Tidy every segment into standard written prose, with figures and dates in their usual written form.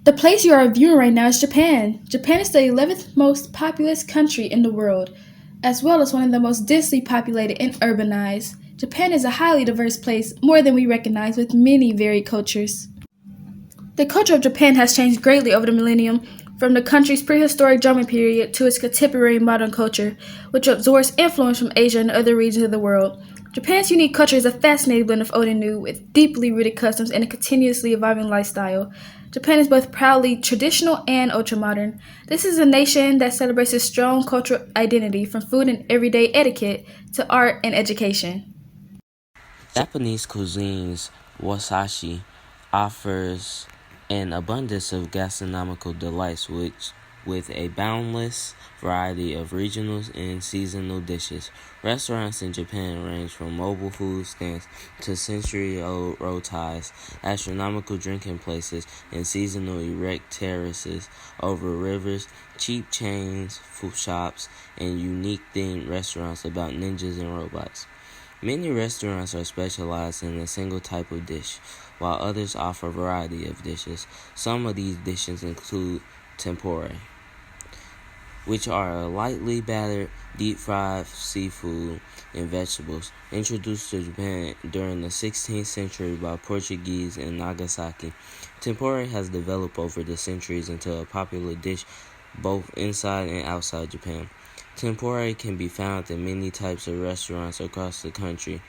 The place you are viewing right now is Japan. Japan is the 11th most populous country in the world, as well as one of the most densely populated and urbanized. Japan is a highly diverse place, more than we recognize, with many varied cultures. The culture of Japan has changed greatly over the millennium, from the country's prehistoric Jomon period to its contemporary modern culture, which absorbs influence from Asia and other regions of the world. Japan's unique culture is a fascinating blend of old and new, with deeply rooted customs and a continuously evolving lifestyle. Japan is both proudly traditional and ultra-modern. This is a nation that celebrates its strong cultural identity, from food and everyday etiquette to art and education. Japanese cuisine's wasashi offers an abundance of gastronomical delights with a boundless variety of regional and seasonal dishes. Restaurants in Japan range from mobile food stands to century-old rotais, astronomical drinking places, and seasonal erect terraces over rivers, cheap chains, food shops, and unique themed restaurants about ninjas and robots. Many restaurants are specialized in a single type of dish, while others offer a variety of dishes. Some of these dishes include tempura, which are a lightly battered, deep-fried seafood and vegetables, introduced to Japan during the 16th century by Portuguese in Nagasaki. Tempura has developed over the centuries into a popular dish both inside and outside Japan. Tempura can be found in many types of restaurants across the country,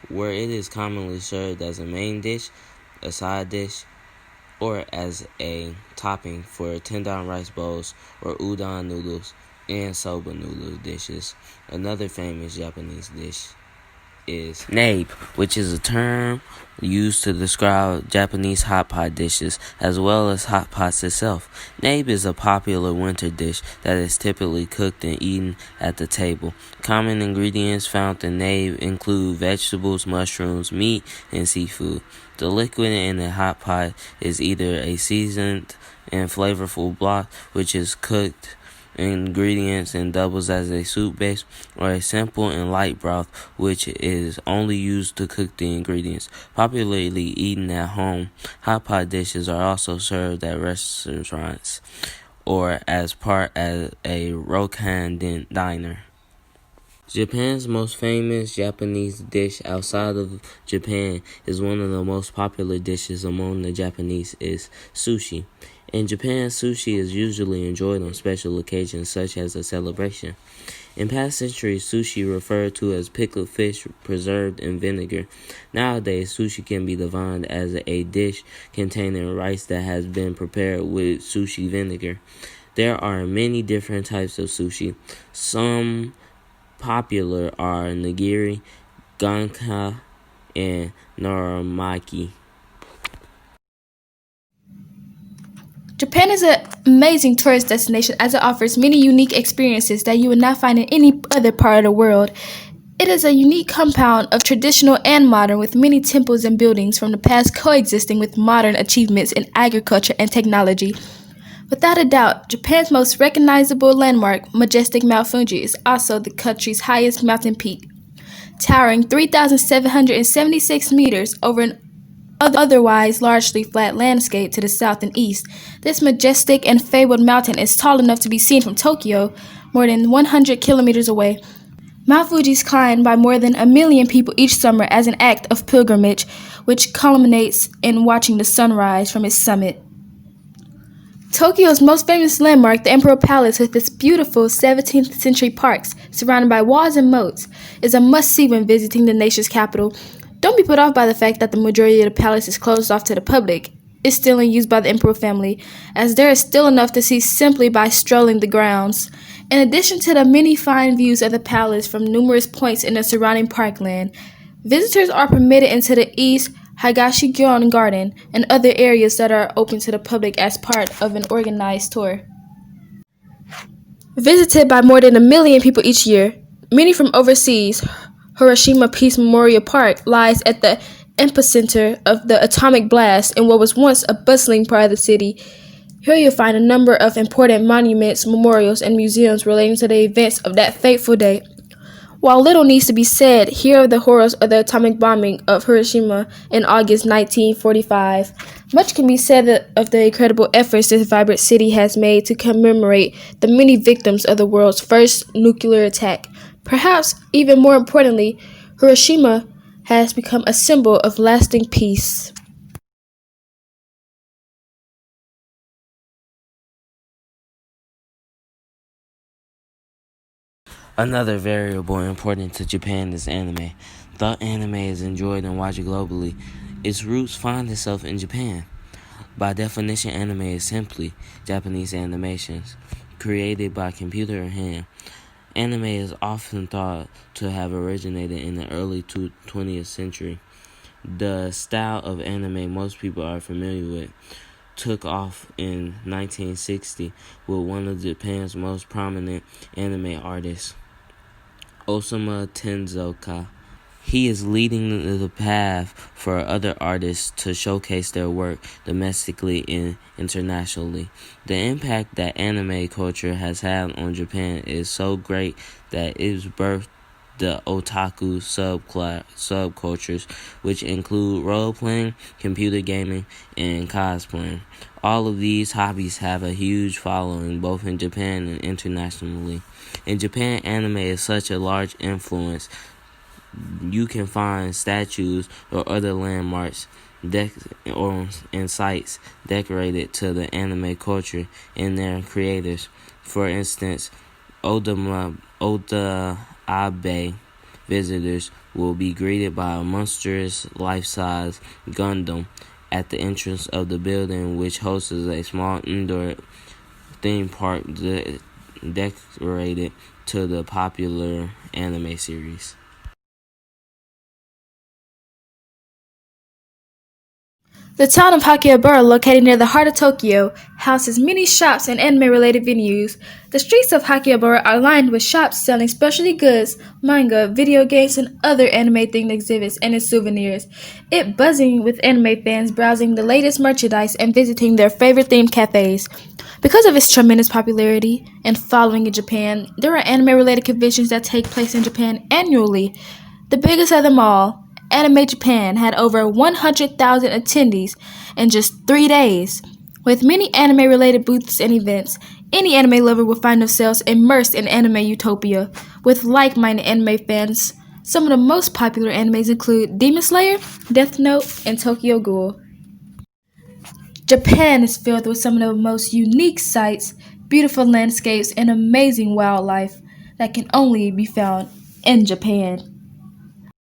where it is commonly served as a main dish, a side dish, or as a topping for tendon rice bowls or udon noodles and soba noodle dishes. Another famous Japanese dish is nabe, which is a term used to describe Japanese hot pot dishes as well as hot pots itself. Nabe is a popular winter dish that is typically cooked and eaten at the table. Common ingredients found in nabe include vegetables, mushrooms, meat, and seafood. The liquid in a hot pot is either a seasoned and flavorful broth, which is cooked ingredients and doubles as a soup base, or a simple and light broth, which is only used to cook the ingredients. Popularly eaten at home, hot pot dishes are also served at restaurants or as part of a Rokkan diner. Japan's most famous Japanese dish outside of Japan is one of the most popular dishes among the Japanese is sushi. In Japan, sushi is usually enjoyed on special occasions such as a celebration. In past centuries, sushi referred to as pickled fish preserved in vinegar. Nowadays, sushi can be defined as a dish containing rice that has been prepared with sushi vinegar. There are many different types of sushi. Some popular are nigiri, ganka, and noramaki. Japan is an amazing tourist destination as it offers many unique experiences that you would not find in any other part of the world. It is a unique compound of traditional and modern, with many temples and buildings from the past coexisting with modern achievements in agriculture and technology. Without a doubt, Japan's most recognizable landmark, majestic Mount Fuji, is also the country's highest mountain peak, towering 3,776 meters over an otherwise largely flat landscape to the south and east. This majestic and fabled mountain is tall enough to be seen from Tokyo, more than 100 kilometers away. Mount Fuji is climbed by more than 1 million people each summer as an act of pilgrimage, which culminates in watching the sunrise from its summit. Tokyo's most famous landmark, the Emperor Palace, with its beautiful 17th century parks surrounded by walls and moats, is a must-see when visiting the nation's capital. Don't be put off by the fact that the majority of the palace is closed off to the public. It's still in use by the Emperor family, as there is still enough to see simply by strolling the grounds. In addition to the many fine views of the palace from numerous points in the surrounding parkland, visitors are permitted into the East Higashikyon Garden and other areas that are open to the public as part of an organized tour. Visited by more than 1 million people each year, many from overseas, Hiroshima Peace Memorial Park lies at the epicenter of the atomic blast in what was once a bustling part of the city. Here you'll find a number of important monuments, memorials, and museums relating to the events of that fateful day. While little needs to be said, here are the horrors of the atomic bombing of Hiroshima in August 1945. Much can be said of the incredible efforts this vibrant city has made to commemorate the many victims of the world's first nuclear attack. Perhaps even more importantly, Hiroshima has become a symbol of lasting peace. Another variable important to Japan is anime. Though anime is enjoyed and watched globally, its roots find itself in Japan. By definition, anime is simply Japanese animations created by computer or hand. Anime is often thought to have originated in the early 20th century. The style of anime most people are familiar with took off in 1960 with one of Japan's most prominent anime artists, Osamu Tezuka. He is leading the path for other artists to showcase their work domestically and internationally. The impact that anime culture has had on Japan is so great that it has birthed the otaku subcultures, which include role-playing, computer gaming, and cosplaying. All of these hobbies have a huge following both in Japan and internationally. In Japan, anime is such a large influence. You can find statues or other landmarks and sites decorated to the anime culture and their creators. For instance, Oda Abe visitors will be greeted by a monstrous life-size Gundam at the entrance of the building, which hosts a small indoor theme park decorated to the popular anime series. The town of Akihabara, located near the heart of Tokyo, houses many shops and anime-related venues. The streets of Akihabara are lined with shops selling specialty goods, manga, video games, and other anime-themed exhibits and its souvenirs. It buzzing with anime fans browsing the latest merchandise and visiting their favorite themed cafes. Because of its tremendous popularity and following in Japan, there are anime-related conventions that take place in Japan annually. The biggest of them all, Anime Japan, had over 100,000 attendees in just 3 days. With many anime-related booths and events, any anime lover will find themselves immersed in anime utopia with like-minded anime fans. Some of the most popular animes include Demon Slayer, Death Note, and Tokyo Ghoul. Japan is filled with some of the most unique sights, beautiful landscapes, and amazing wildlife that can only be found in Japan.